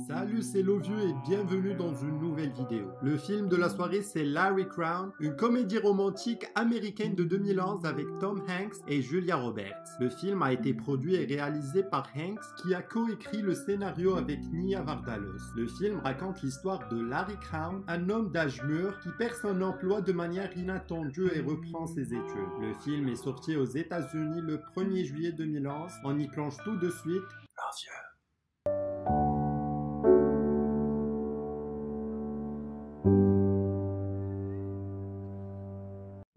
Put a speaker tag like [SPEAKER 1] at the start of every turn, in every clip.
[SPEAKER 1] Salut, c'est Lovieux et bienvenue dans une nouvelle vidéo. Le film de la soirée, c'est Larry Crowne, une comédie romantique américaine de 2011 avec Tom Hanks et Julia Roberts. Le film a été produit et réalisé par Hanks, qui a coécrit le scénario avec Nia Vardalos. Le film raconte l'histoire de Larry Crowne, un homme d'âge mûr qui perd son emploi de manière inattendue et reprend ses études. Le film est sorti aux États-Unis le 1er juillet 2011. On y plonge tout de suite. Lovieux.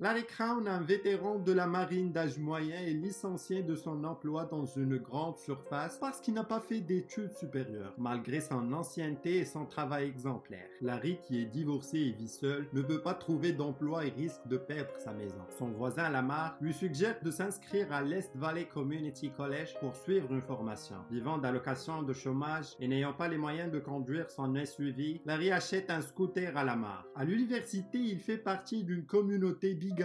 [SPEAKER 1] Larry Crowne, un vétéran de la marine d'âge moyen, est licencié de son emploi dans une grande surface parce qu'il n'a pas fait d'études supérieures, malgré son ancienneté et son travail exemplaire. Larry, qui est divorcé et vit seul, ne peut pas trouver d'emploi et risque de perdre sa maison. Son voisin Lamar lui suggère de s'inscrire à l'Est Valley Community College pour suivre une formation. Vivant d'allocations de chômage et n'ayant pas les moyens de conduire son SUV, Larry achète un scooter à Lamar. À l'université, il fait partie d'une communauté bigarré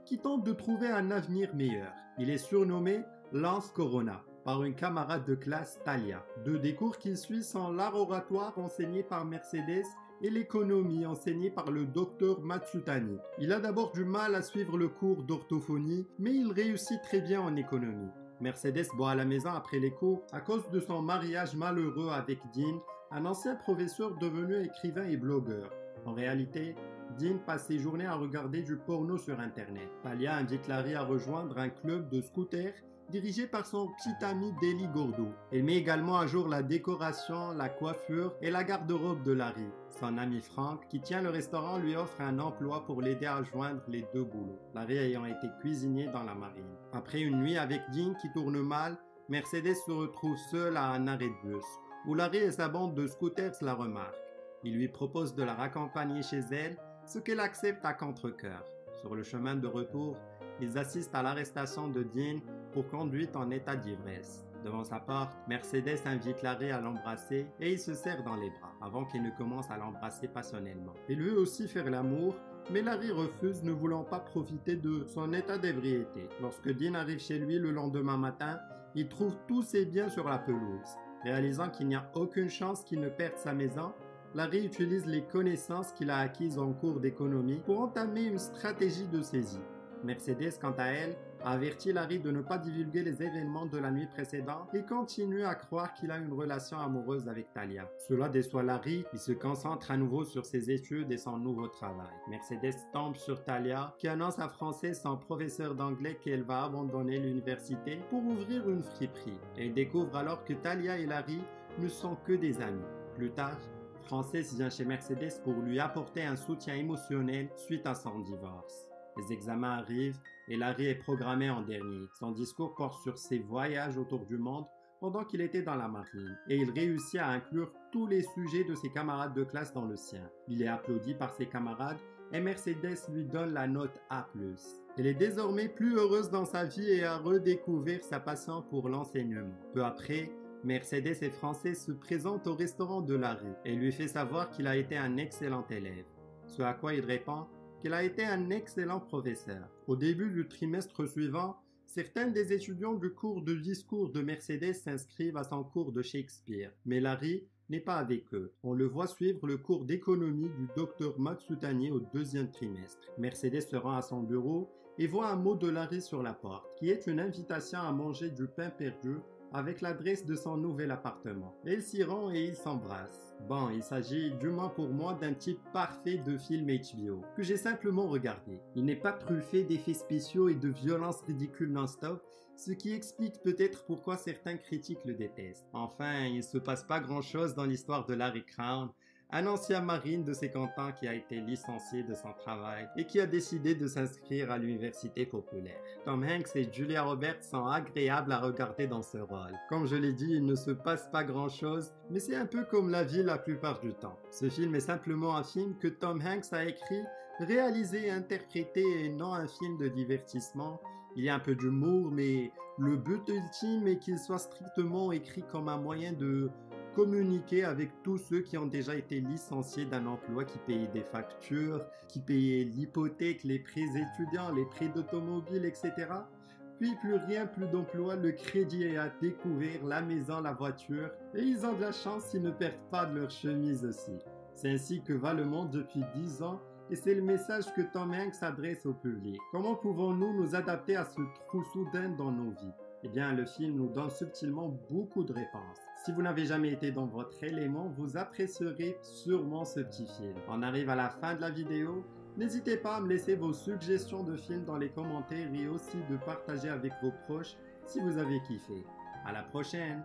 [SPEAKER 1] qui tente de trouver un avenir meilleur. Il est surnommé Lance Corona par une camarade de classe, Talia. Deux des cours qu'il suit sont l'art oratoire enseigné par Mercedes et l'économie enseignée par le docteur Matsutani. Il a d'abord du mal à suivre le cours d'orthophonie, mais il réussit très bien en économie. Mercedes boit à la maison après les cours à cause de son mariage malheureux avec Dean, un ancien professeur devenu écrivain et blogueur. En réalité, Dean passe ses journées à regarder du porno sur internet. Talia invite Larry à rejoindre un club de scooters dirigé par son petit ami Deli Gordo. Elle met également à jour la décoration, la coiffure et la garde-robe de Larry. Son ami Frank, qui tient le restaurant, lui offre un emploi pour l'aider à joindre les deux boulots, Larry ayant été cuisinier dans la marine. Après une nuit avec Dean qui tourne mal, Mercedes se retrouve seule à un arrêt de bus, où Larry et sa bande de scooters la remarquent. Il lui propose de la raccompagner chez elle, ce qu'elle accepte à contre-cœur. Sur le chemin de retour, ils assistent à l'arrestation de Dean pour conduite en état d'ivresse. Devant sa porte, Mercedes invite Larry à l'embrasser et il se serre dans les bras avant qu'il ne commence à l'embrasser passionnellement. Il veut aussi faire l'amour, mais Larry refuse, ne voulant pas profiter de son état d'ébriété. Lorsque Dean arrive chez lui le lendemain matin, il trouve tous ses biens sur la pelouse. Réalisant qu'il n'y a aucune chance qu'il ne perde sa maison, Larry utilise les connaissances qu'il a acquises en cours d'économie pour entamer une stratégie de saisie. Mercedes, quant à elle, a averti Larry de ne pas divulguer les événements de la nuit précédente et continue à croire qu'il a une relation amoureuse avec Talia. Cela déçoit Larry, il se concentre à nouveau sur ses études et son nouveau travail. Mercedes tombe sur Talia, qui annonce à Frances, son professeur d'anglais, qu'elle va abandonner l'université pour ouvrir une friperie. Elle découvre alors que Talia et Larry ne sont que des amis. Plus tard, Frances vient chez Mercedes pour lui apporter un soutien émotionnel suite à son divorce. Les examens arrivent et Larry est programmé en dernier. Son discours porte sur ses voyages autour du monde pendant qu'il était dans la marine et il réussit à inclure tous les sujets de ses camarades de classe dans le sien. Il est applaudi par ses camarades et Mercedes lui donne la note A+. Elle est désormais plus heureuse dans sa vie et a redécouvert sa passion pour l'enseignement. Peu après, Mercedes et Frances se présentent au restaurant de Larry et lui fait savoir qu'il a été un excellent élève. Ce à quoi il répond qu'il a été un excellent professeur. Au début du trimestre suivant, certains des étudiants du cours de discours de Mercedes s'inscrivent à son cours de Shakespeare, mais Larry n'est pas avec eux. On le voit suivre le cours d'économie du docteur Matsutani au deuxième trimestre. Mercedes se rend à son bureau et voit un mot de Larry sur la porte, qui est une invitation à manger du pain perdu avec l'adresse de son nouvel appartement. Elle s'y rend et ils s'embrassent. Bon, il s'agit du moins pour moi d'un type parfait de film HBO, que j'ai simplement regardé. Il n'est pas truffé d'effets spéciaux et de violences ridicules non-stop, ce qui explique peut-être pourquoi certains critiques le détestent. Enfin, il se passe pas grand-chose dans l'histoire de Larry Crowne, un ancien marine de 50 ans qui a été licencié de son travail et qui a décidé de s'inscrire à l'université populaire. Tom Hanks et Julia Roberts sont agréables à regarder dans ce rôle. Comme je l'ai dit, il ne se passe pas grand chose, mais c'est un peu comme la vie la plupart du temps. Ce film est simplement un film que Tom Hanks a écrit, réalisé et interprété et non un film de divertissement. Il y a un peu d'humour, mais le but ultime est qu'il soit strictement écrit comme un moyen de communiquer avec tous ceux qui ont déjà été licenciés d'un emploi, qui payaient des factures, qui payaient l'hypothèque, les prêts étudiants, les prêts d'automobile, etc. Puis plus rien, plus d'emploi, le crédit est à découvrir, la maison, la voiture, et ils ont de la chance s'ils ne perdent pas de leur chemise aussi. C'est ainsi que va le monde depuis 10 ans, et c'est le message que Tom Hanks s'adresse au public. Comment pouvons-nous nous adapter à ce trou soudain dans nos vies? Eh bien, le film nous donne subtilement beaucoup de réponses. Si vous n'avez jamais été dans votre élément, vous apprécierez sûrement ce petit film. On arrive à la fin de la vidéo. N'hésitez pas à me laisser vos suggestions de films dans les commentaires et aussi de partager avec vos proches si vous avez kiffé. À la prochaine!